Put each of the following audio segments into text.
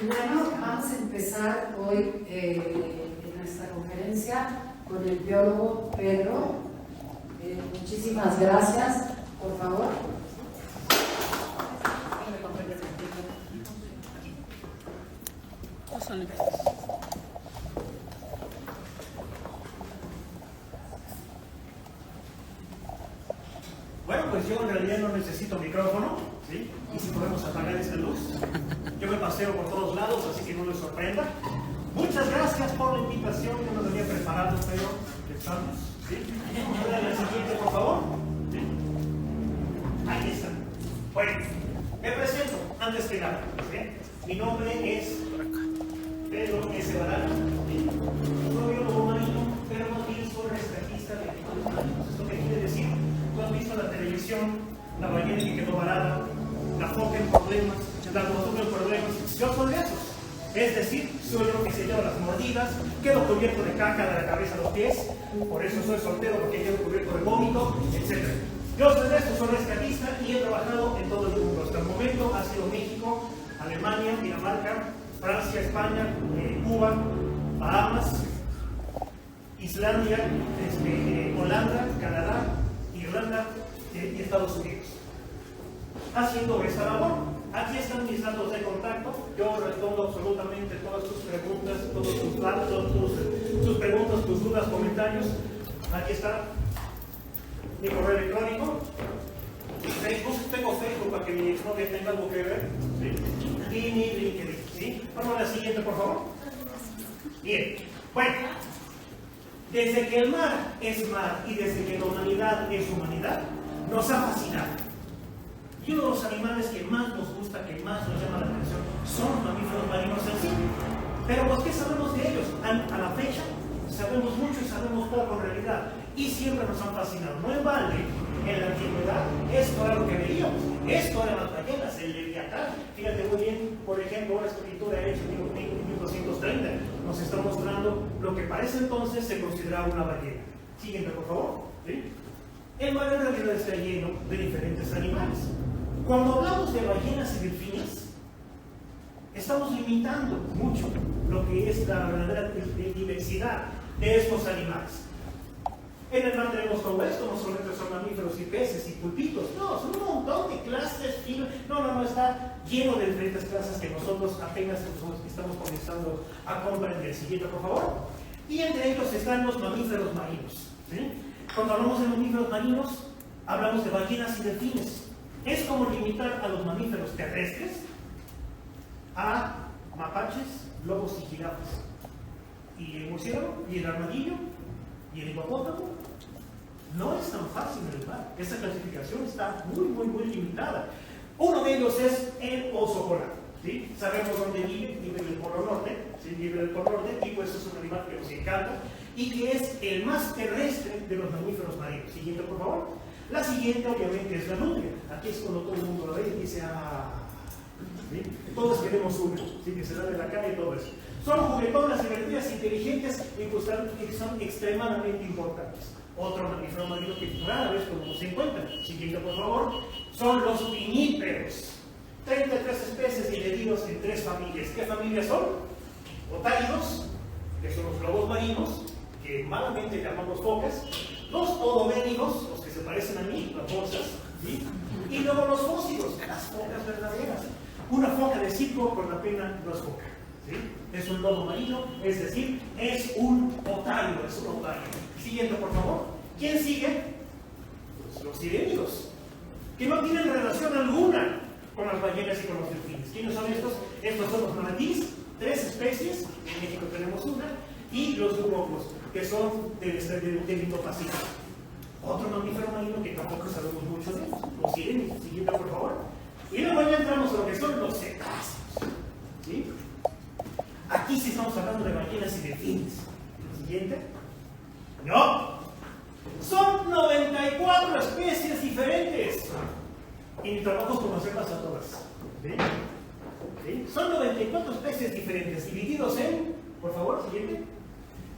Y bueno, vamos a empezar hoy en nuestra conferencia con el biólogo Pedro. Muchísimas gracias, por favor. Bueno, pues yo en realidad no necesito micrófono, ¿sí? Y si podemos apagar esta luz. Yo me paseo por todos lados, así que no les sorprenda. Muchas gracias por la invitación, yo no lo había preparado, pero estamos, ¿sí? La siguiente, por favor. ¿Sí? Ahí está. Bueno, me presento, antes que nada, ¿sí? Mi nombre es Pedro S. Barana, ¿sí? Soy biólogo marino, pero más bien soy rescatista de animales marinos. ¿Esto qué quiere decir? Tú has visto en la televisión la ballena que quedó varada, la foca en problemas, la tortuga en problemas. Yo soy de esos. Es decir, soy yo que se lleva las mordidas, quedo cubierto de caca de la cabeza a los pies, por eso soy soltero, porque quedo cubierto de vómito, etc. Yo soy de esto, soy rescatista y he trabajado en todo el mundo. Hasta el momento ha sido México, Alemania, Dinamarca, Francia, España, Cuba, Bahamas, Islandia, Holanda, Canadá, Irlanda y Estados Unidos. Haciendo esta labor. Aquí están mis datos de contacto. Yo respondo absolutamente todas tus preguntas, tus preguntas, tus dudas, comentarios. Aquí está mi correo electrónico. Facebook, tengo Facebook para que mi exnovia tenga algo que ver. ¿Sí? Y mi LinkedIn. ¿Sí? Vamos a la siguiente, por favor. Bien. Bueno. Desde que el mar es mar y desde que la humanidad es humanidad, nos ha fascinado. Y uno de los animales que más nos gusta, que más nos llama la atención, son los mamíferos marinos en sí. Pero pues, ¿qué sabemos de ellos? A la fecha, sabemos mucho y sabemos poco en realidad. Y siempre nos han fascinado. No en balde, en la antigüedad, esto era lo que veíamos. Esto eran las ballenas, el leviatán. Fíjate muy bien, por ejemplo, esta pintura hecha en 1230 nos está mostrando lo que para ese entonces se consideraba una ballena. Siguiente, por favor. ¿Sí? El mar en realidad está lleno de diferentes animales. Cuando hablamos de ballenas y delfines, estamos limitando mucho lo que es la verdadera diversidad de estos animales. En el mar tenemos todo esto, no solamente son mamíferos y peces y pulpitos, no, son un montón de clases, no, está lleno de diferentes clases que nosotros apenas estamos comenzando a comprender. Siguiente, por favor. Y entre ellos están los mamíferos marinos. ¿Sí? Cuando hablamos de mamíferos marinos, hablamos de ballenas y delfines. Es como limitar a los mamíferos terrestres a mapaches, lobos y jirafas. Y el murciélago, y el armadillo, y el hipopótamo. No es tan fácil en el mar. Esa clasificación está muy limitada. Uno de ellos es el oso polar. ¿Sí? Sabemos dónde vive en el Polo Norte. ¿Sí? Vive en el Polo Norte, y pues es un animal que nos encanta y que es el más terrestre de los mamíferos marinos. Siguiente, por favor. La siguiente, obviamente, es la nutria. Aquí es cuando todo el mundo la ve y dice, ¿sí? Todos queremos uno, ¿sí? Que se da de la cara y todo eso. Son juguetonas, divertidas, inteligentes y que son extremadamente importantes. Otro mamífero marino que rara vez como se encuentra. Siguiente, por favor. Son los pinípedos. 33 especies divididos en 3 familias. ¿Qué familias son? Otálidos, que son los lobos marinos, que malamente llamamos focas. Los odoménidos, los que se parecen a mí, las bolsas, ¿sí? Y luego los fósilos, las focas verdaderas. Una foca de circo con la pena no es foca, ¿sí? Es un lobo marino, es decir, es un otálido, es un otálido. Siguiente, por favor. ¿Quién sigue? Pues los sirénidos, que no tienen relación alguna con las ballenas y con los delfines. ¿Quiénes son estos? Estos son los manatíes, 3 especies, en México tenemos una, y los urocos, que son del Indo-Pacífico. Otro mamífero marino que tampoco sabemos mucho de ellos, los sirénidos. Siguiente, por favor. Y luego ya entramos a lo que son los cetáceos. ¿Sí? Aquí sí estamos hablando de ballenas y delfines. Siguiente. No. Son 94 especies diferentes. Y mi trabajo es conocerlas a todas. ¿Sí? ¿Sí? Son 94 especies diferentes, divididos en, por favor, siguiente,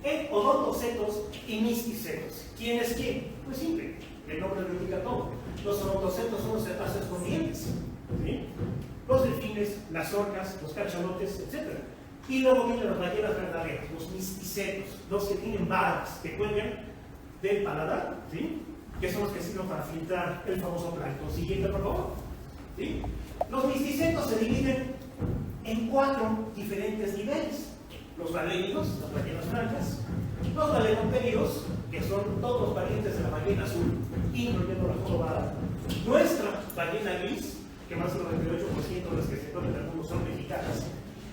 en odontocetos y misticetos. ¿Quién es quién? Pues simple, el nombre lo indica todo. Los odontocetos son los cetáceos con dientes. ¿Sí? los delfines, las orcas, los cachalotes, etc. Y luego vienen las ballenas verdaderas, los misticetos, los que tienen barbas que cuelgan del paladar, ¿sí? Que son los que sirven para filtrar el famoso plancton. Siguiente, por favor. ¿Sí? Los misticetos se dividen en 4 diferentes niveles. Los balénidos, las ballenas blancas, los balenopteridos, que son todos los parientes de la ballena azul, incluyendo la jorobada, nuestra ballena gris, que más del 98% de las que se encuentran en el mundo son mexicanas,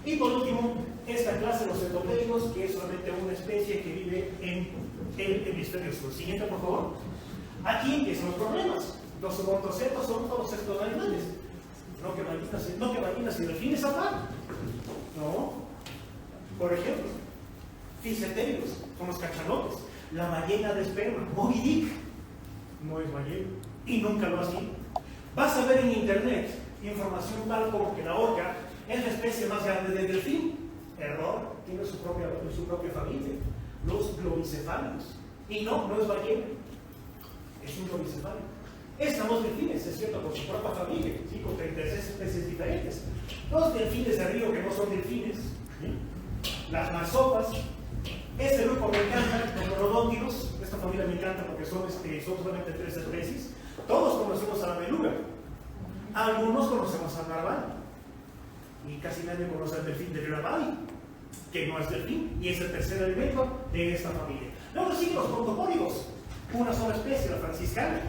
y por último, esta clase de los endopteridos, que es solamente una especie que vive en el hemisferio sur. Siguiente, por favor. Aquí empiezan los problemas. Los odontocetos son todos estos animales. No que ballenas y delfines aparte. No. Por ejemplo, fiseterios, son los cachalotes. La ballena de esperma, Moby Dick, no es ballena y nunca lo ha sido. Vas a ver en internet información tal como que la orca es la especie más grande del delfín. Error, tiene su propia familia, los globicefálicos. Y no es ballena, es un globicefálico. Estamos delfines, es cierto, con su propia familia, ¿sí? Con 36 especies diferentes. Los delfines de río que no son delfines, ¿sí? Las marsopas. Este grupo me encanta, los morodóntidos. Esta familia me encanta porque son solamente 3 especies. Todos conocemos a la beluga, algunos conocemos al narval, y casi nadie conoce al delfín de Virabay, que no es delfín, y es el tercer elemento de esta familia. Luego siguen los brontopórigos, una sola especie, la franciscana,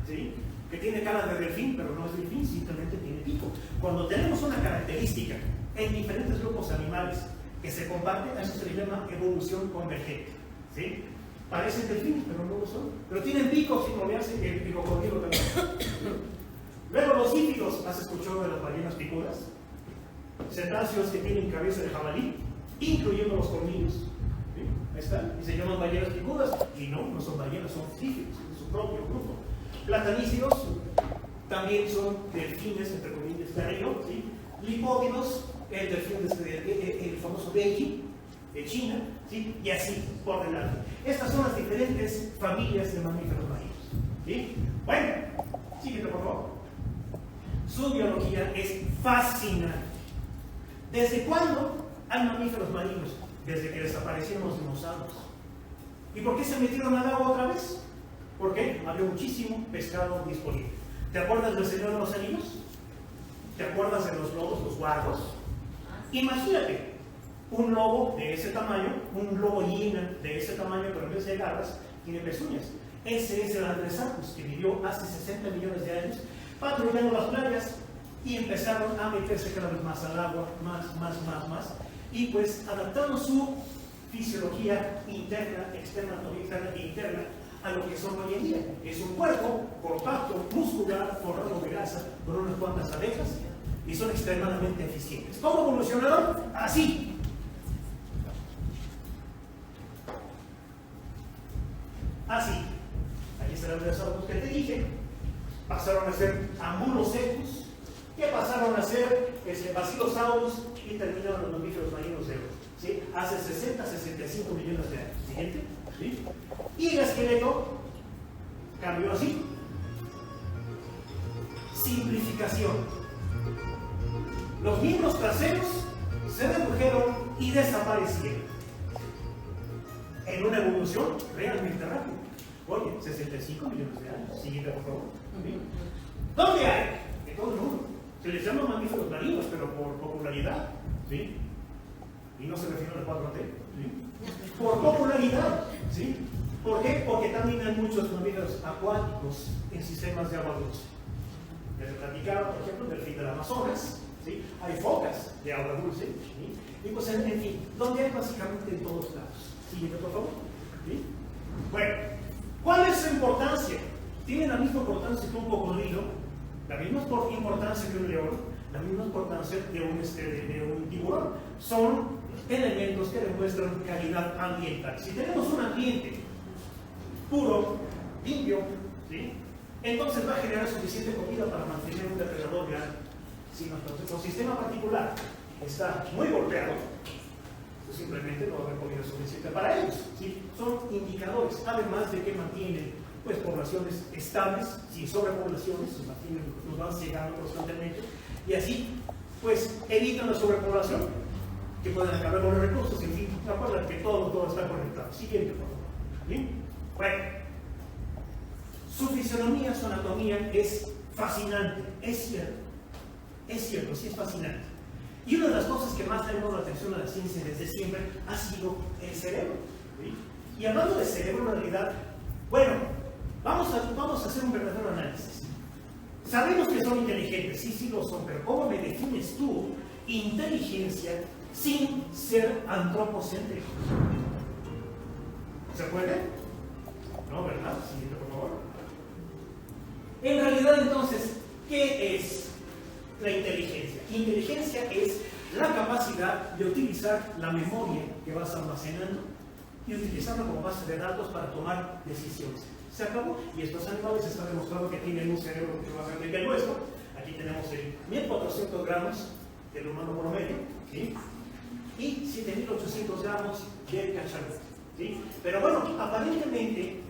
¿sí? Que tiene cara de delfín, pero no es delfín, simplemente tiene pico. Cuando tenemos una característica en diferentes grupos animales que se comparten, a eso se le llama evolución convergente, ¿sí? Parecen delfines, pero no lo son. Pero tienen picos, y no le hacen el cocodrilo también. Luego los hífidos, ¿has escuchado de las ballenas picudas? Cetáceos que tienen cabeza de jabalí, incluyendo los colmillos. ¿Sí? Ahí están, y se llaman ballenas picudas. Y no son ballenas, son hífidos, es su propio grupo. Plataníceos también son delfines, entre comillas, de río. ¿Sí? Lipódidos, el delfín el famoso Beijing, de China, ¿sí? Y así por delante. Estas son las diferentes familias de mamíferos marinos. ¿Sí? Bueno, síguete por favor. Su biología es fascinante. ¿Desde cuándo hay mamíferos marinos? Desde que desaparecieron los dinosaurios. ¿Y por qué se metieron al agua otra vez? Porque había muchísimo pescado disponible. ¿Te acuerdas del Señor de los Anillos? ¿Te acuerdas de los lobos, los guardos? Imagínate un lobo de ese tamaño, un lobo hiena de ese tamaño, pero en vez de garras, tiene pezuñas. Ese es el Andresaurus, que vivió hace 60 millones de años, patrullando las playas, y empezaron a meterse cada vez más al agua, más, y pues adaptando su fisiología interna, externa e interna a lo que son hoy en día. Es un cuerpo compacto, muscular, forrado de grasa, con unas cuantas abejas, y son extremadamente eficientes. ¿Cómo evolucionaron? Así. Así. Aquí está el dinosaurios que te dije. Pasaron a ser ambulocecus, que pasaron a ser basilosaurus, y terminaron los mamíferos marinos de hoy. ¿Sí? Hace 60-65 millones de años. Siguiente. ¿Sí? Y el esqueleto cambió así. Simplificación. Los miembros traseros se redujeron y desaparecieron. En una evolución realmente rápida. Oye, 65 millones de años. Siguiente, por favor. ¿Sí? ¿Dónde hay? En todo el mundo. Se les llama mamíferos marinos, pero por popularidad. ¿Sí? Y no se refiere al 4T. ¿Sí? Por popularidad. ¿Sí? ¿Por qué? Porque también hay muchos mamíferos acuáticos en sistemas de agua dulce. Les he platicado, por ejemplo, del delfín del Amazonas. ¿Sí? Hay focas de agua dulce. ¿Sí? Y pues, en fin, donde hay básicamente en todos lados. Siguiente, por favor. ¿Sí? Bueno, ¿cuál es su importancia? Tiene la misma importancia que un cocodrilo, la misma importancia que un león, la misma importancia de un tiburón. Son elementos que demuestran calidad ambiental. Si tenemos un ambiente puro, limpio, ¿sí? Entonces va a generar suficiente comida para mantener un depredador grande. Si nuestro ecosistema particular está muy golpeado, pues simplemente no va a haber comida suficiente para ellos. ¿Sí? Son indicadores, además de que mantienen pues, poblaciones estables, sin sobrepoblaciones, nos van llegando constantemente, y así pues evitan la sobrepoblación, que pueden acabar con los recursos, en fin, recuerda que todo está conectado. Siguiente, por favor. ¿Bien? Bueno, su fisionomía, su anatomía es fascinante, es cierto, sí es fascinante. Y una de las cosas que más ha llamado la atención a la ciencia desde siempre ha sido el cerebro. ¿Sí? Y hablando de cerebro, en realidad, bueno, vamos a hacer un verdadero análisis. Sabemos que son inteligentes, sí lo son, pero ¿cómo me defines tú inteligencia sin ser antropocéntrico? ¿Se puede? No, ¿verdad? Siguiente, por favor. En realidad, entonces, ¿qué es la inteligencia? Inteligencia es la capacidad de utilizar la memoria que vas almacenando y utilizarla como base de datos para tomar decisiones. Se acabó. Y estos animales está demostrado que tienen un cerebro mucho más grande que el nuestro. Aquí tenemos 1.400 gramos del humano promedio, ¿sí? Y 7.800 gramos del cacharro, ¿sí? Pero bueno, aparentemente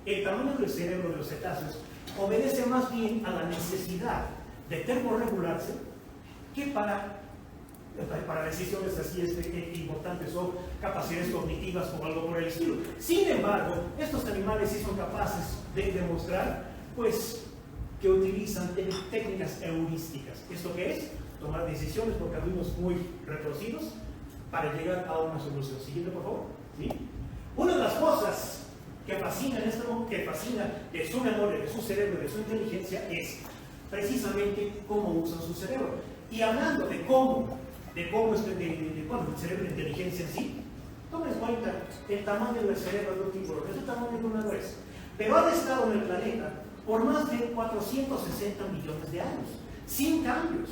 el tamaño del cerebro de los cetáceos obedece más bien a la necesidad de termorregularse que para decisiones así importantes o capacidades cognitivas o algo por el estilo. Sin embargo, estos animales sí son capaces de demostrar, pues, que utilizan técnicas heurísticas. ¿Esto qué es? Tomar decisiones por caminos muy retorcidos para llegar a una solución. Siguiente, por favor. ¿Sí? Una de las cosas que fascina de su memoria, de su cerebro, de su inteligencia, es precisamente cómo usan su cerebro. Y hablando de cómo el cerebro de inteligencia en sí, tomen en cuenta el tamaño del cerebro de un tiburón, es el tamaño de una nuez, pero han estado en el planeta por más de 460 millones de años, sin cambios.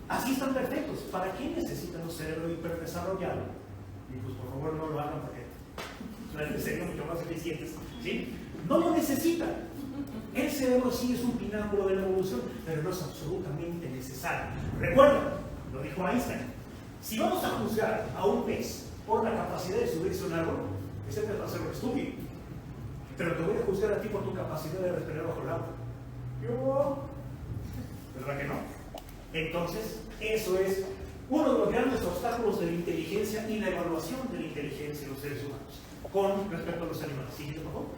Así están perfectos. ¿Para qué necesitan un cerebro hiperdesarrollado? Y pues por favor no lo hagan porque serían mucho más eficientes, ¿sí? No lo necesitan. El cerebro sí es un pináculo de la evolución, pero no es absolutamente necesario. Recuerda, lo dijo Einstein, si vamos a juzgar a un pez por la capacidad de subirse a un árbol, ese pez va a ser un estúpido. Pero te voy a juzgar a ti por tu capacidad de respirar bajo el agua. Yo, ¿verdad que no? Entonces, eso es uno de los grandes obstáculos de la inteligencia y la evaluación de la inteligencia de los seres humanos con respecto a los animales. Siguiente, por favor.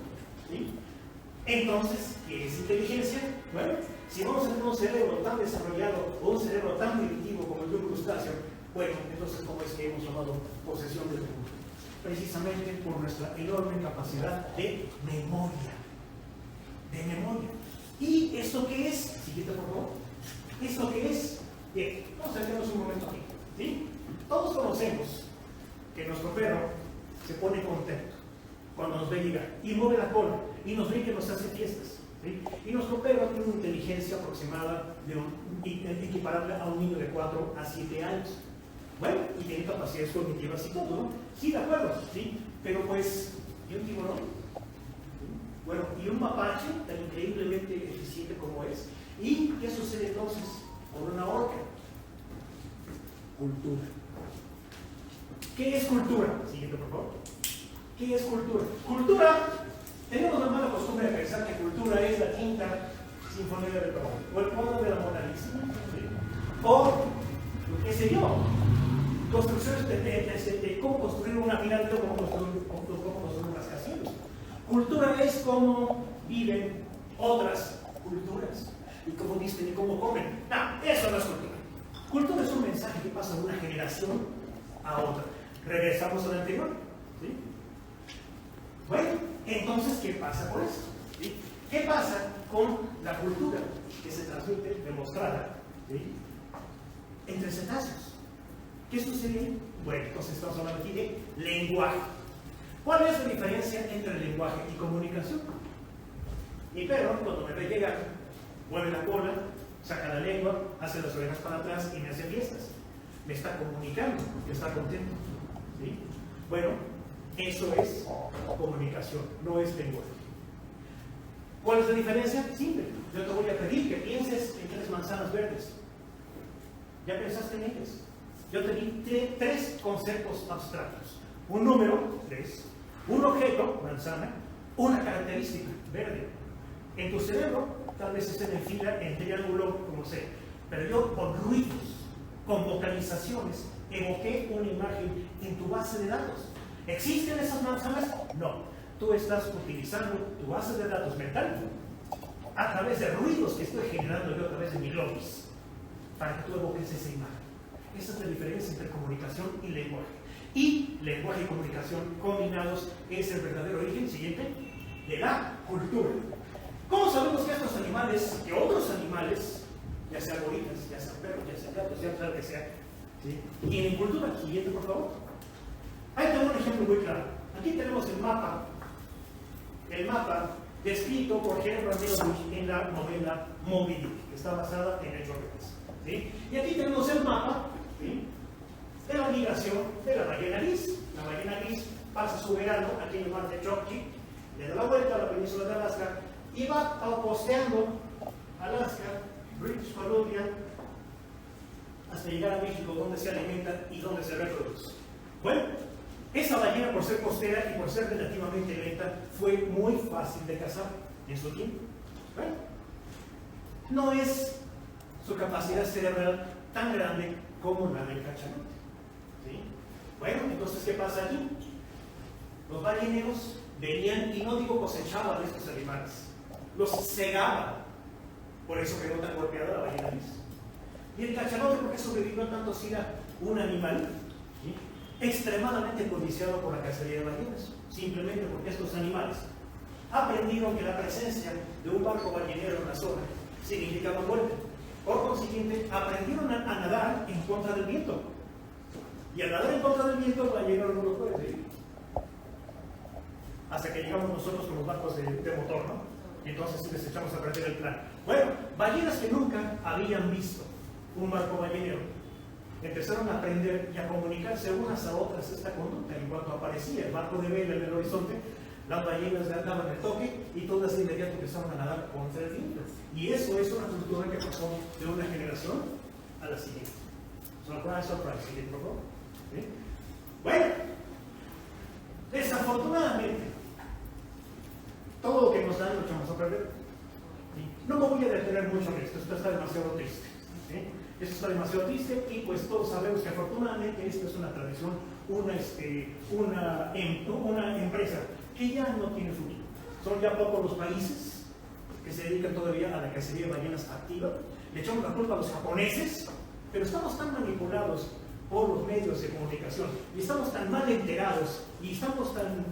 ¿Sí? Entonces, ¿qué es inteligencia? Bueno, si vamos a tener un cerebro tan desarrollado o un cerebro tan primitivo como el de un crustáceo, bueno, entonces, ¿cómo es que hemos tomado posesión del mundo? Precisamente por nuestra enorme capacidad de memoria. De memoria. ¿Y esto qué es? Siguiente, por favor. ¿Esto qué es? Bien, vamos a quedarnos un momento aquí. ¿Sí? Todos conocemos que nuestro perro se pone contento cuando nos ve llegar y mueve la cola y nos ve que nos hace fiestas. ¿Sí? Y nuestro perro tiene una inteligencia aproximada equiparable a un niño de 4 a 7 años. Bueno, y tiene capacidades cognitivas y todo, ¿no? Sí, de acuerdo, ¿sí? Pero pues, ¿y un tiburón? ¿Sí? Bueno, ¿y un mapache tan increíblemente eficiente como es? ¿Y qué sucede entonces con una orca? Cultura. ¿Qué es cultura? Siguiente, por favor. ¿Qué es cultura? Cultura, tenemos la mala costumbre de pensar que cultura es la quinta sinfonía de Beethoven, o el cuadro de la Mona Lisa, ¿sí? O, qué sé yo, construcciones de cómo construir una pirámide o cómo construir un rascacielos. Cultura es cómo viven otras culturas y cómo visten y cómo comen. No, eso no es cultura. Cultura es un mensaje que pasa de una generación a otra. Regresamos al anterior. ¿Sí? Bueno, entonces, ¿qué pasa con esto? ¿Sí? ¿Qué pasa con la cultura que se transmite, demostrada, ¿sí?, entre cetáceos? ¿Qué sucede? Bueno, entonces estamos hablando aquí de lenguaje. ¿Cuál es la diferencia entre lenguaje y comunicación? Mi perro, cuando me ve llegar, mueve la cola, saca la lengua, hace las orejas para atrás y me hace fiestas. Me está comunicando, que está contento. ¿Sí? Bueno, eso es comunicación, no es lenguaje. ¿Cuál es la diferencia? Simple. Yo te voy a pedir que pienses en 3 manzanas verdes. ¿Ya pensaste en ellas? Yo te di 3 conceptos abstractos. Un número, 3. Un objeto, manzana. Una característica, verde. En tu cerebro, tal vez estén en fila, en triángulo, como sea. Pero yo, con ruidos, con vocalizaciones, evoqué una imagen en tu base de datos. ¿Existen esas manzanas? No. Tú estás utilizando tu base de datos mental a través de ruidos que estoy generando yo a través de mi lobis para que tú evoques esa imagen. Esa es la diferencia entre comunicación y lenguaje. Y lenguaje y comunicación combinados es el verdadero origen siguiente de la cultura. ¿Cómo sabemos que estos animales, que otros animales, ya sean gorilas, ya sean perros, ya sean gatos, ya sea lo que sea, ¿sí?, tienen cultura? Siguiente, por favor. Ahí tengo un ejemplo muy claro. Aquí tenemos el mapa descrito por Henry Bush en la novela Moby Dick, que está basada en hechos reales. ¿Sí? Y aquí tenemos el mapa, ¿sí?, de la migración de la ballena gris. La ballena gris pasa su verano aquí en el mar de Chukchi, le da la vuelta a la península de Alaska y va costeando Alaska, British Columbia, hasta llegar a México, donde se alimenta y donde se reproduce. Bueno, esa ballena, por ser costera y por ser relativamente lenta, fue muy fácil de cazar en su tiempo. Bueno, no es su capacidad cerebral tan grande como la del cachalote. ¿Sí? Bueno, entonces, ¿qué pasa aquí? Los balleneros venían, y no digo cosechaban estos animales, los cegaban. Por eso quedó tan golpeada la ballena gris. Y el cachalote, ¿por qué sobrevivió tanto? Si era un animal, ¿sí?, extremadamente codiciado por la cacería de ballenas, simplemente porque estos animales aprendieron que la presencia de un barco ballenero en la zona significaba muerte. Por consiguiente, aprendieron a nadar en contra del viento. Y al nadar en contra del viento, el ballenero no lo puede seguir. Hasta que llegamos nosotros con los barcos de motor, ¿no? Y entonces sí les echamos a perder el plan. Bueno, ballenas que nunca habían visto un barco ballenero empezaron a aprender y a comunicarse unas a otras esta conducta. En cuanto aparecía el barco de vela en el horizonte, las ballenas daban el toque y todas de inmediato empezaron a nadar contra el viento. Y eso es una cultura que pasó de una generación a la siguiente. Surprise, surprise. Siguiente, por favor. ¿Sí? Bueno, desafortunadamente, todo lo que nos dan lo echamos a perder. ¿Sí? No me voy a detener mucho en esto está demasiado triste. ¿Sí? Esto está demasiado triste y pues todos sabemos que afortunadamente esta es una tradición, una empresa que ya no tiene futuro. Son ya pocos los países que se dedican todavía a la cacería de ballenas activa. Le echamos la culpa a los japoneses, pero estamos tan manipulados por los medios de comunicación y estamos tan mal enterados y estamos tan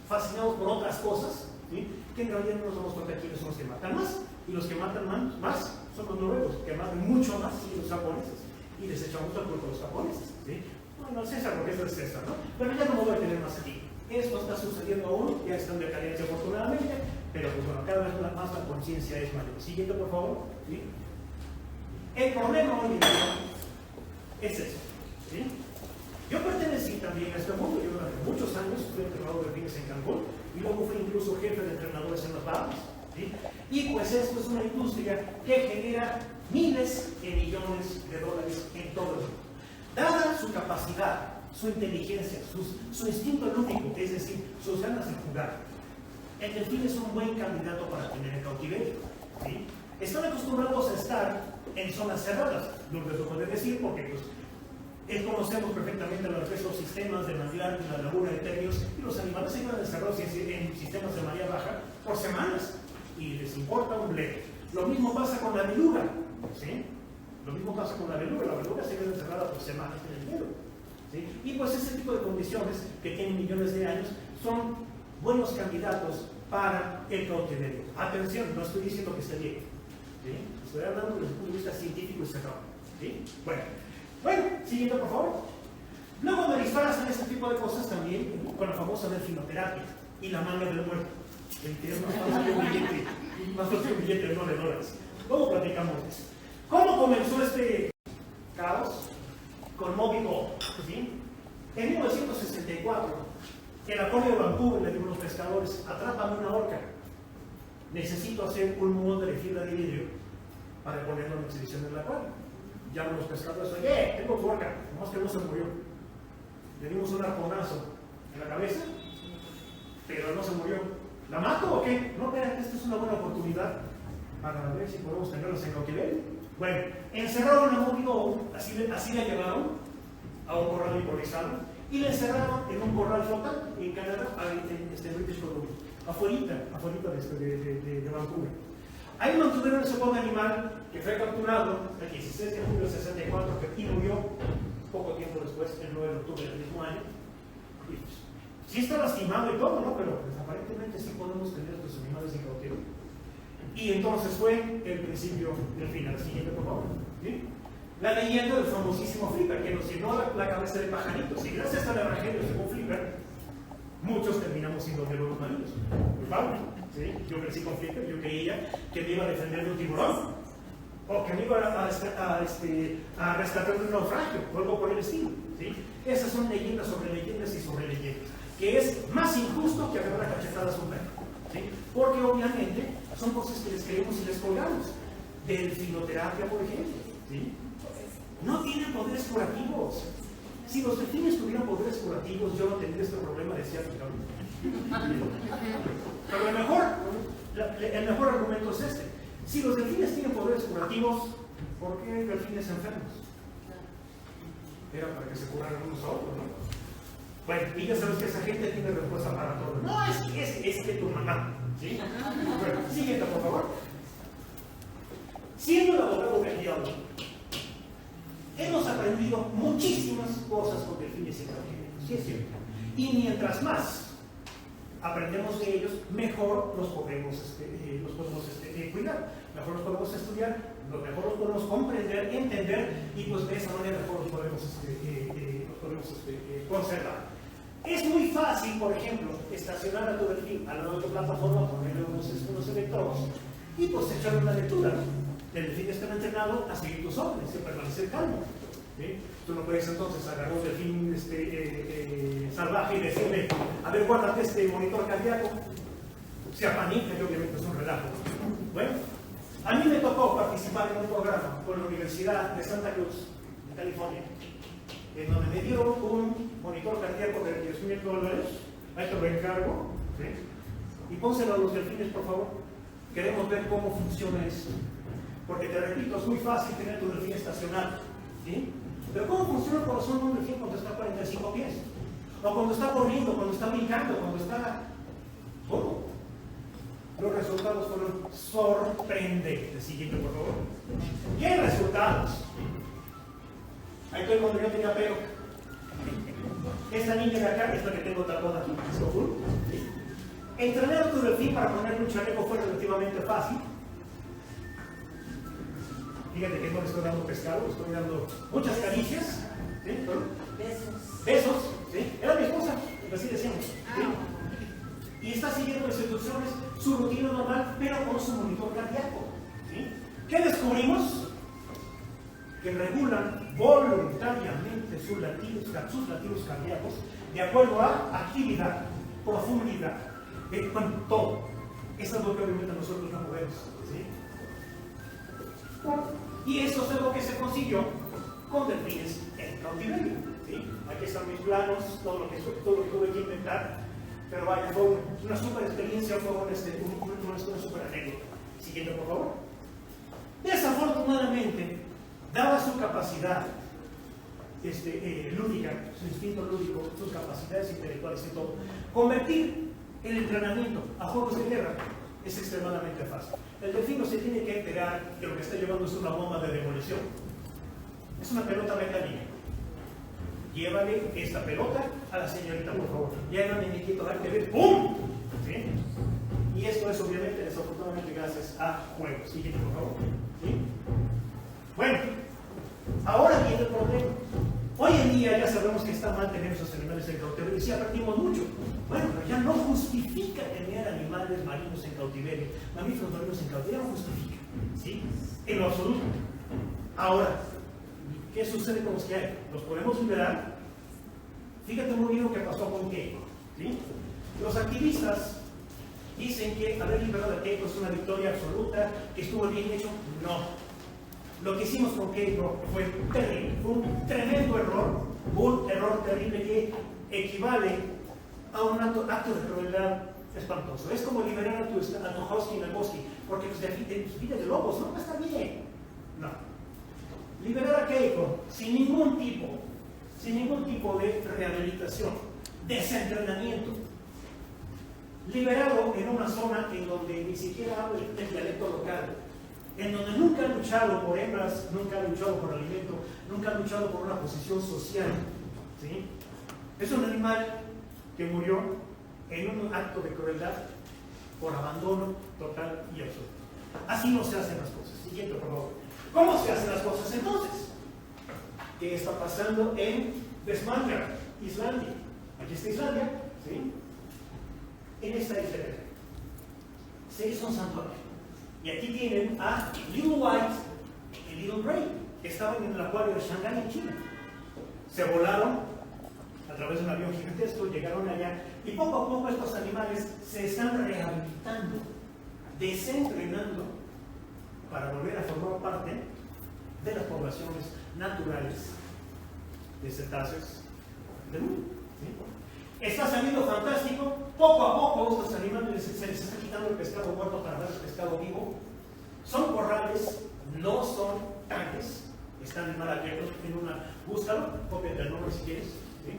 fascinados por otras cosas, ¿sí?, que en realidad no nos damos cuenta quiénes son los que matan más, y los que matan más son los noruegos, que matan mucho más que los japoneses, y les echamos la culpa a los japoneses. ¿Sí? Bueno, César, porque eso es César, ¿no? Pero ya no me voy a tener más aquí. Esto está sucediendo aún, ya está en decadencia afortunadamente, pero pues bueno, cada vez más la conciencia es mayor. Siguiente, por favor. ¿Sí? El problema hoy en día es eso. ¿Sí? Yo pertenecí también a este mundo. Yo durante muchos años fui entrenador de fines en Cancún y luego fui incluso jefe de entrenadores en las Bahamas. ¿Sí? Y pues esto es una industria que genera miles de millones de dólares en todo el mundo. Dada su capacidad, su inteligencia, su instinto lúdico, es decir, sus ganas de jugar, el delfín es un buen candidato para tener el cautiverio. ¿Sí? Están acostumbrados a estar en zonas cerradas, Lourdes lo puede decir porque pues, conocemos perfectamente los sistemas de manglar, la laguna de Términos, y los animales se quedan encerrados en sistemas de marea baja por semanas y les importa un bledo. Lo mismo pasa con la beluga, ¿sí? Lo mismo pasa con la beluga se queda encerrada por semanas en el hielo. ¿Sí? Y pues ese tipo de condiciones que tienen millones de años son buenos candidatos para el cautiverio. Atención, no estoy diciendo que esté bien, ¿sí? Estoy hablando desde el punto de vista científico y cerrado. ¿Sí? Bueno, siguiente por favor. Luego me disfrazan este tipo de cosas también con la famosa delfinoterapia y la manga del muerto. Que es más fácil que un billete de $9. ¿Cómo platicamos de eso? ¿Cómo comenzó este caos? Con Moby Dick, ¿sí? En 1964, el acuario de Vancouver le dijo a los pescadores: atrápame una orca. Necesito hacer un molde de fibra de vidrio para ponerlo en exhibición en el acuario. Llaman los pescadores: oye, tengo tu orca, nomás que no se murió. Le dimos un arponazo en la cabeza, pero no se murió. ¿La mato o qué? No, espérate, esta es una buena oportunidad para ver si podemos tenerlos en cautiverio. Bueno, encerraron a Moby Doe, así la llevaron a un corral improvisado y la encerraron en un corral flotante en Canadá, en British Columbia, afuerita de Vancouver. Ahí mantuvieron ese pobre animal que fue capturado el 16 de julio de 64 y murió poco tiempo después, el 9 de octubre del mismo año. Y, pues, sí está lastimado y todo, ¿no? Pero pues, aparentemente sí podemos tener estos animales en cautiverio. Y entonces fue el principio del final. Siguiente, por favor. ¿Sí? La leyenda del famosísimo Flipper, que nos llenó la cabeza de pajaritos. Y gracias al evangelio según Flipper, muchos terminamos siendo lobos marinos. Pablo, ¿sí? Yo crecí con Flipper, yo creía que me iba a defender de un tiburón. O que me iba a rescatar de un naufragio, o algo por el estilo. ¿Sí? Esas son leyendas sobre leyendas y sobre leyendas. Que es más injusto que agarrar a cachetadas a un perro. ¿Sí? Porque obviamente son cosas que les creemos y les colgamos. Delfinoterapia, por ejemplo. ¿Sí? No tienen poderes curativos. Si los delfines tuvieran poderes curativos, yo no tendría este problema de ciática. Pero el mejor argumento es este. Si los delfines tienen poderes curativos, ¿por qué hay delfines enfermos? Era para que se curaran unos a otros, ¿no? Bueno, y ya sabes que esa gente tiene respuesta para todo. No, es que tu mamá. ¿Sí? Bueno, siguiente, por favor. Siendo el abogado del diablo, hemos aprendido muchísimas cosas con delfines y cautiverio. Sí, es cierto. Y mientras más aprendemos de ellos, mejor los podemos cuidar, mejor los podemos estudiar, mejor los podemos comprender, entender, y pues de esa manera mejor los podemos conservar. Es muy fácil, por ejemplo, estacionar a tu delfín al lado de tu plataforma, ponerle unos electrodos y pues echarle una lectura. El delfín está entrenado a seguir tus órdenes, a permanecer calmo. ¿Sí? Tú no puedes entonces agarrar un delfín salvaje y decirle, a ver, guárdate este monitor cardíaco. Se apanica y obviamente es un relajo. Bueno, a mí me tocó participar en un programa con la Universidad de Santa Cruz, en California, en donde me dieron un monitor cardíaco de $10,000. Ahí te lo encargo. ¿Sí? Y pónselo a los delfines, por favor. Queremos ver cómo funciona eso. Porque te repito, es muy fácil tener tu delfín estacionado. ¿Sí? Pero ¿cómo funciona el corazón de un delfín cuando está a 45 pies? O cuando está corriendo, cuando está brincando, cuando está... ¿Cómo? Los resultados fueron sorprendentes. Siguiente, por favor. ¿Qué resultados? Ahí estoy cuando yo tenía pelo. Esta niña de acá es la que tengo tatuada aquí. ¿Sí? Entrenar a tu delfín para ponerle un chaleco fue relativamente fácil. Fíjate que no le estoy dando pescado, le estoy dando muchas caricias. ¿Sí? Besos. ¿Sí? Era mi esposa, así decíamos. ¿Sí? Y está siguiendo las instrucciones, su rutina normal, pero con su monitor cardíaco. ¿Sí? ¿Qué descubrimos? Que regulan voluntariamente sus latidos cardíacos de acuerdo a actividad, profundidad, bueno, todo. Eso es lo que obviamente nosotros no podemos. ¿Sí? Y eso es lo que se consiguió con delfines en cautiverio. ¿Sí? Aquí están mis planos, todo lo que tuve que inventar, pero vaya, fue una super experiencia, fue una super anécdota. Siguiente, por favor. Desafortunadamente, dada su capacidad lúdica, su instinto lúdico, sus capacidades intelectuales y todo, convertir el entrenamiento a juegos de guerra es extremadamente fácil. El delfín no se tiene que enterar que lo que está llevando es una bomba de demolición. Es una pelota mecánica. Llévale esta pelota a la señorita, por favor. Llévame, niñito, darte ver. ¡Pum! ¿Sí? Y esto es obviamente, desafortunadamente, gracias a juegos. Siguiente, por favor. ¿Sí? Bueno, ahora viene el problema. Hoy en día ya sabemos que está mal tener esos animales en cautiverio y sí aprendimos mucho. Bueno, pero ya no justifica tener animales marinos en cautiverio, mamíferos marinos en cautiverio, no justifica, ¿sí? En lo absoluto. Ahora, ¿qué sucede con los que hay? ¿Los podemos liberar? Fíjate muy bien lo que pasó con Keiko, ¿sí? Los activistas dicen que haber liberado a Keiko es una victoria absoluta, que estuvo bien hecho. No. Lo que hicimos con Keiko fue terrible, fue un tremendo error, un error terrible que equivale a un acto de crueldad espantoso. Es como liberar a tu husky en el bosque, porque pues, de vida de lobos, no está bien. No. Liberar a Keiko sin ningún tipo de rehabilitación, desentrenamiento. Liberado en una zona en donde ni siquiera habla el dialecto local, en donde nunca ha luchado por hembras, nunca ha luchado por alimento, nunca ha luchado por una posición social. ¿Sí? Es un animal que murió en un acto de crueldad por abandono total y absoluto. Así no se hacen las cosas. Siguiente, por favor. ¿Cómo se hacen las cosas entonces? ¿Qué está pasando en Vestmannaeyjar, Islandia? Aquí está Islandia, ¿sí? En esta isla se hizo un santuario. Y aquí tienen a Little White y Little Grey, que estaban en el acuario de Shanghái, en China. Se volaron a través de un avión gigantesco, llegaron allá, y poco a poco estos animales se están rehabilitando, desentrenando, para volver a formar parte de las poblaciones naturales de cetáceos del mundo. ¿Sí? Está saliendo fantástico. Poco a poco estos animales se les está quitando el pescado muerto para dar el pescado vivo. Son corrales, no son tanques. Están en mar abierto, en una... Búscalo, cópiate el nombre si quieres. ¿Sí?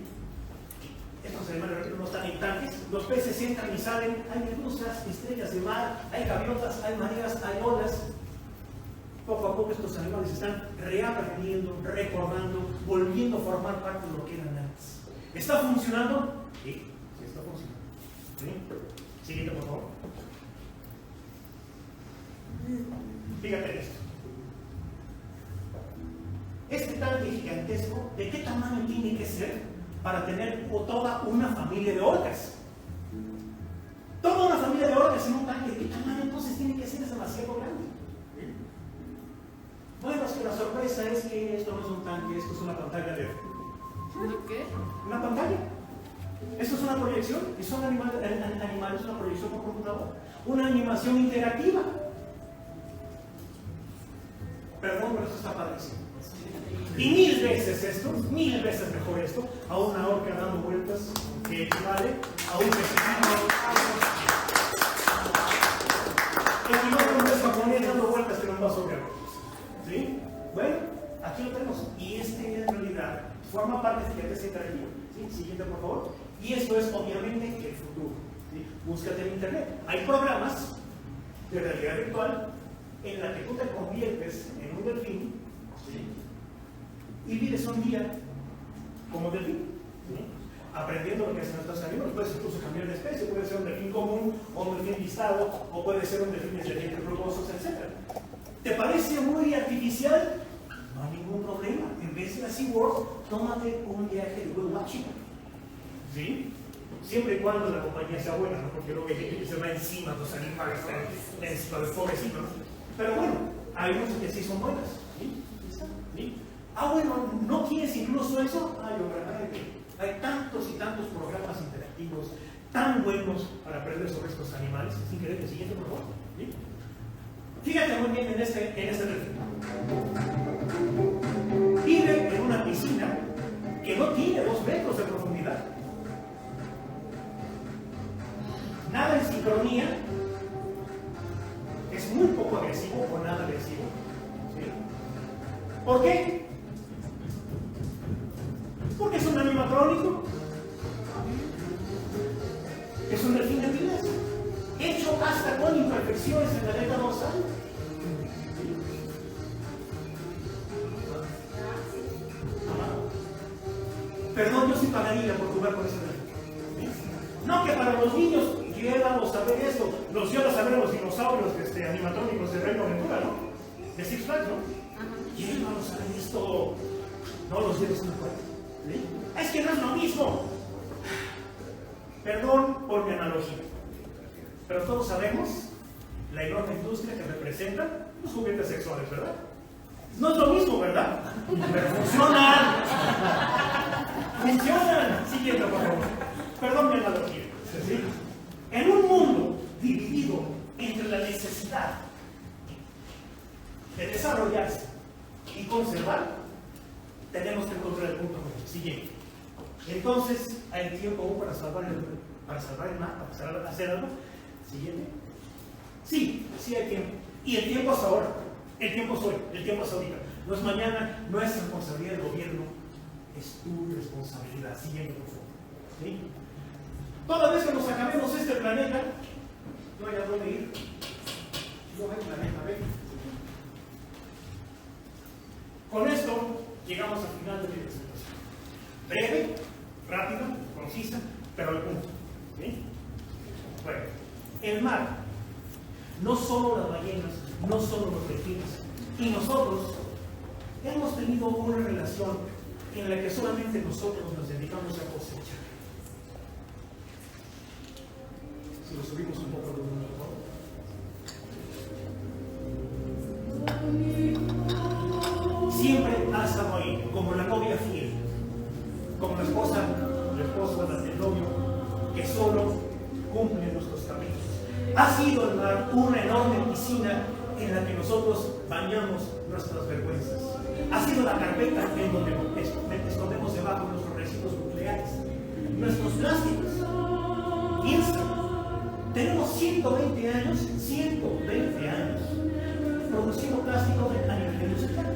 Estos animales no están en tanques. Los peces entran y salen. Hay medusas, estrellas de mar, hay gaviotas, hay mareas, hay olas. Poco a poco estos animales están reaprendiendo, recordando, volviendo a formar parte de lo que eran antes. ¿Está funcionando? Sí, sí está funcionando. ¿Sí? Siguiente, por favor. Fíjate en esto. Este tanque gigantesco, ¿de qué tamaño tiene que ser para tener toda una familia de orcas? Toda una familia de orcas en un tanque, ¿de qué tamaño entonces tiene que ser? Es demasiado grande. Bueno, es que la sorpresa es que esto no es un tanque, esto es una pantalla de... ¿Qué? ¿Una pantalla? Esto es una proyección, y son animales, una proyección por computadora. Una animación interactiva. Perdón, pero esto está padrísimo. Y mil veces mejor esto, a una orca dando vueltas que equivale a un pececino. Equivale a un pez japonés dando vueltas que no va a sobrar. ¿Sí? Bueno, aquí lo tenemos. Y en realidad forma parte de esta interactiva. ¿Sí? Siguiente, por favor. Y esto es obviamente el futuro. ¿Sí? Búscate en internet. Hay programas de realidad virtual en la que tú te conviertes en un delfín, ¿sí? Y vives un día como delfín, ¿sí? Aprendiendo lo que hacen nuestros animales. Puedes incluso cambiar de especie, puede ser un delfín común o un delfín listado, o puede ser un delfín de dientes rugosos, etc. ¿Te parece muy artificial? No hay ningún problema. En vez de la SeaWorld, tómate un viaje de whale watching. ¿Sí? Siempre y cuando la compañía sea buena, ¿no? Porque luego hay gente que se va encima, los animales están pobrecitos, ¿no? Pero bueno, hay unos que sí son buenas. ¿Sí? ¿Sí? Bueno, ¿no quieres incluso eso? Hay tantos y tantos programas interactivos tan buenos para aprender sobre estos animales. Es increíble. Siguiente, por favor. ¿Sí? Fíjate muy bien en este delfín. Vive en una piscina que no tiene 2 metros de profundidad. Nada en sincronía. Es muy poco agresivo o nada agresivo. ¿Sí? ¿Por qué? Porque es un animatrónico. Es un delfín de pilas, hecho hasta con imperfecciones en la aleta dorsal. Perdón, yo sí pagaría por jugar con ese delfín. No que para los niños llévalos a ver esto, los llevas a ver los dinosaurios animatrónicos de Reino Aventura, ¿no? De Six Flags, ¿no? Llévalos a ver esto. No los lleves a una cuerda. ¿Sí? Es que no es lo mismo. Perdón por mi analogía, pero todos sabemos la enorme industria que representan los juguetes sexuales, ¿verdad? No es lo mismo, ¿verdad? Pero funcionan. Funcionan. Siguiente, por favor. Perdón mi analogía. ¿Sí? En un mundo dividido entre la necesidad de desarrollarse y conservar, tenemos que encontrar el punto medio. Siguiente. Entonces, ¿hay tiempo aún para salvar el mar, para hacer algo? Siguiente. Sí, sí hay tiempo. Y el tiempo es ahora. El tiempo es hoy. El tiempo es ahorita. No es mañana, no es responsabilidad del gobierno, es tu responsabilidad. Siguiente, por favor. ¿Sí? Toda vez que nos acabemos este planeta, no hay a dónde ir. No hay planeta, ¿ven? Con esto llegamos al final de mi presentación. Breve, rápida, concisa, pero al punto. ¿Sí? Bueno, el mar, no solo las ballenas, no solo los delfines, y nosotros hemos tenido una relación en la que solamente nosotros nos dedicamos a cosechar. Si lo subimos un poco, por favor. Siempre ha estado ahí, como la novia fiel, como la esposa, el esposo, el novio, que solo cumple nuestros caminos. Ha sido el mar una enorme piscina en la que nosotros bañamos nuestras vergüenzas. Ha sido la carpeta en donde escondemos debajo nuestros residuos nucleares, nuestros plásticos. Piensa, tenemos 120 años produciendo plástico a nivel industrial.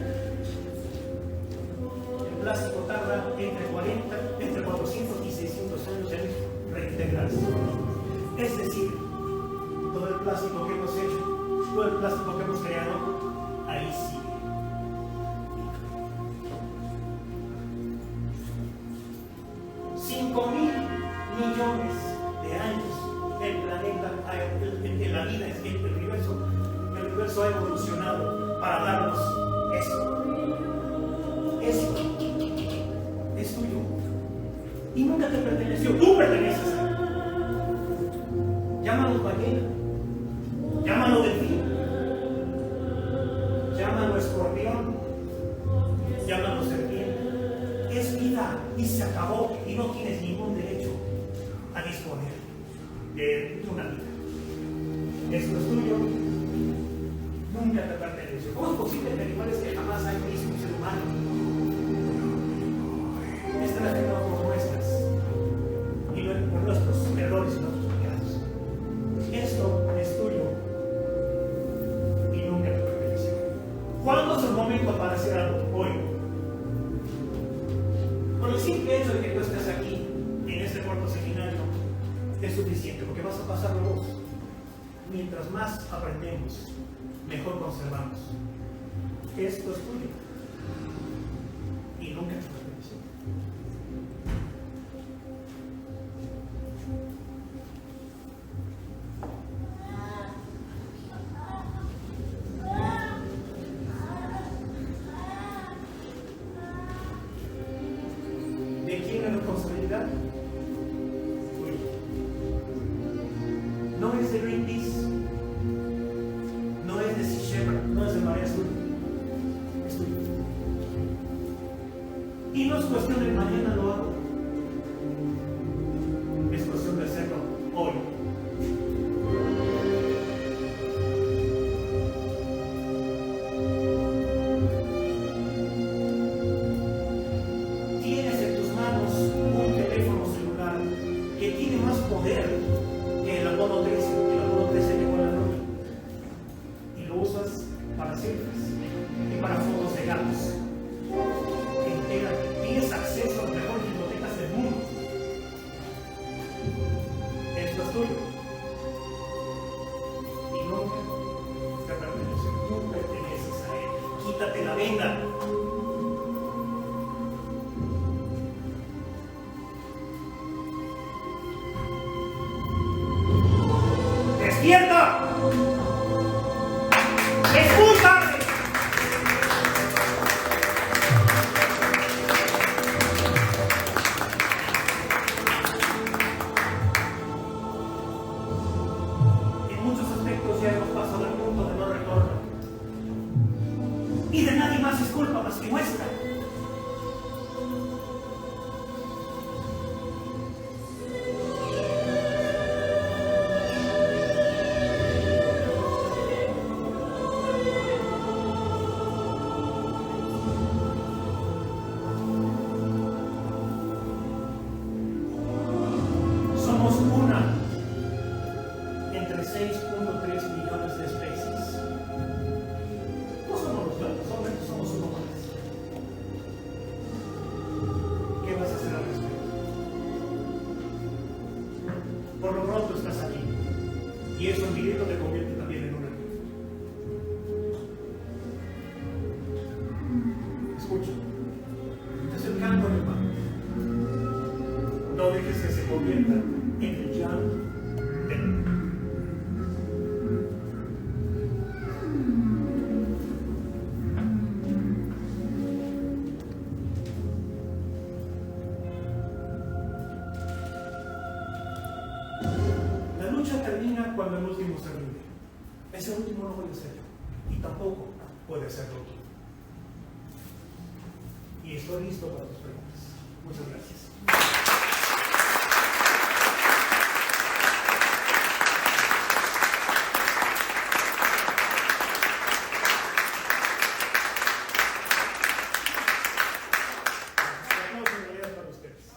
El plástico tarda entre 400 y 600 años en reintegrarse. Es decir, todo el plástico que hemos hecho, todo el plástico que hemos creado, ahí sigue. $5.000 millones de años el planeta, en la vida, el universo ha evolucionado para darnos esto. Esto es tuyo y nunca te perteneció, tú perteneces a él. Llámalo ballena, llámalo delfín, llámalo escorpión, llámalo serpiente. Es vida y se acabó y no tienes ningún derecho a disponer de una vida. Esto es tuyo, nunca te perteneció. ¿Cómo es posible que animales que jamás hayan visto un ser humano estén afectados por nuestras y por nuestros errores y nuestros pecados? Esto es tuyo y nunca te perteneció. ¿Cuándo es el momento para hacer algo? Hoy. Con el simple hecho de que tú estés aquí, en este cuarto seminario, es suficiente, porque vas a pasarlo vos. Mientras más aprendemos, mejor conservamos. Esto es tuyo y nunca te perteneció. ¿De quién es la responsabilidad? Tuya. No es de Greenpeace, no es de Sea Shepherd, no es de Marea Azul, es tuyo. Y no es cuestión de mañana lo hago, es cuestión de hacerlo hoy. Tienes en tus manos un teléfono celular que tiene más poder que el Apolo 13, que llegó a la luna. Y lo usas para selfies y para fotos de gatos. Entérate, tienes acceso a las mejores bibliotecas del mundo. Esto es tuyo. Y nunca te pertenece, tú perteneces a él. Quítate la venda. ¡Despierta! ¡Es muy tarde! En muchos aspectos ya hemos pasado el punto de no retorno. Y de nadie más es culpa más que nuestra. Somos una entre 6.3 millones de especies. No somos los gatos, somos uno más. Y eso en directo te convierte también en un hermano. Escucha. Entonces el canto, hermano, no dejes que se convierta en el llanto de Dios. La lucha termina cuando el último se rinde. Ese último no voy a ser yo, y tampoco puede serlo tú. Y estoy listo para tus preguntas. Muchas gracias.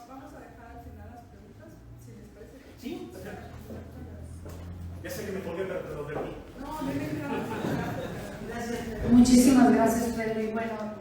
Vamos a dejar al final las preguntas, si les parece. ¿Sí? Ya sé que me colgué, pero te lo debí. No, no, no. Muchísimas gracias, Pedro. Y bueno,